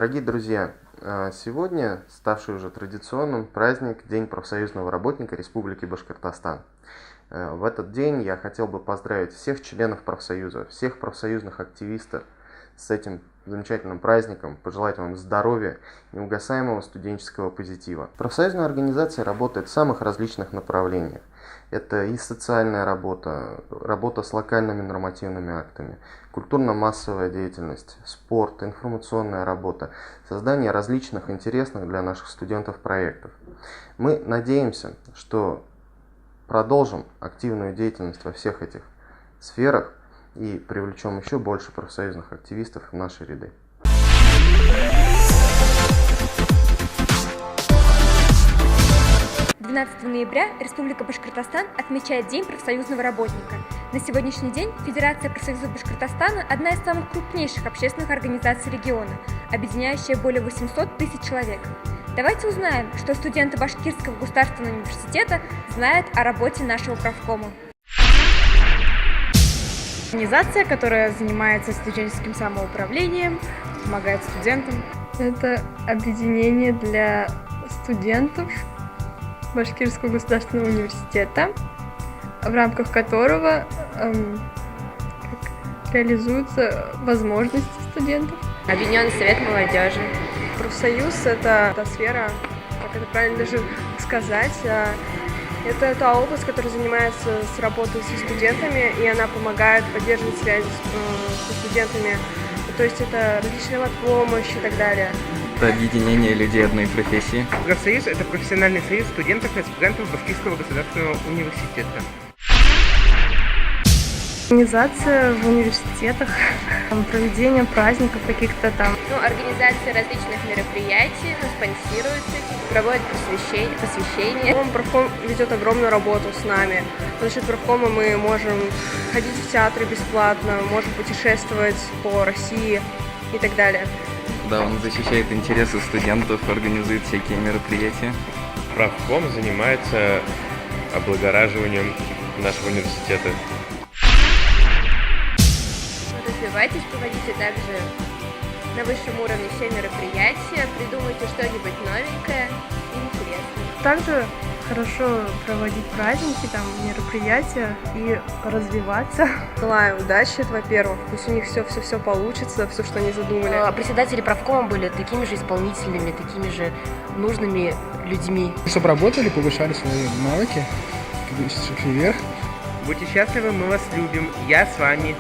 Дорогие друзья, сегодня ставший уже традиционным праздник День профсоюзного работника Республики Башкортостан. В этот день я хотел бы поздравить всех членов профсоюза, всех профсоюзных активистов с этим замечательным праздником, пожелать вам здоровья и неугасаемого студенческого позитива. Профсоюзная организация работает в самых различных направлениях. Это и социальная работа, работа с локальными нормативными актами, культурно-массовая деятельность, спорт, информационная работа, создание различных интересных для наших студентов проектов. Мы надеемся, что продолжим активную деятельность во всех этих сферах и привлечем еще больше профсоюзных активистов в наши ряды. 12 ноября Республика Башкортостан отмечает День профсоюзного работника. На сегодняшний день Федерация профсоюзов Башкортостана – одна из самых крупнейших общественных организаций региона, объединяющая более 800 тысяч человек. Давайте узнаем, что студенты Башкирского государственного университета знают о работе нашего профкома. Организация, которая занимается студенческим самоуправлением, помогает студентам. Это объединение для студентов Башкирского государственного университета, в рамках которого реализуются возможности студентов. Объединенный совет молодежи. Профсоюз – это та сфера, как это правильно даже сказать, это та область, которая занимается с работой со студентами, и она помогает поддерживать связи со студентами. То есть это различная помощь и так далее. Это объединение людей одной профессии. Профсоюз – это профессиональный союз студентов и аспирантов Башкирского государственного университета. Организация в университетах, проведение праздников каких-то там. Организация различных мероприятий, спонсируется, проводит посвящение. Профком ведет огромную работу с нами. За счет профкома мы можем ходить в театры бесплатно, можем путешествовать по России и так далее. Да, он защищает интересы студентов, организует всякие мероприятия. Профком занимается облагораживанием нашего университета. Развивайтесь, проводите также на высшем уровне все мероприятия, придумайте что-нибудь новенькое и интересное. Также хорошо проводить праздники, там, мероприятия и развиваться. Желаю удачи, это во-первых, пусть у них все получится, все, что они задумали. Председатели профкома были такими же исполнительными, такими же нужными людьми. Чтобы работали, повышали свои навыки, шли вверх. Будьте счастливы, мы вас любим, я с вами.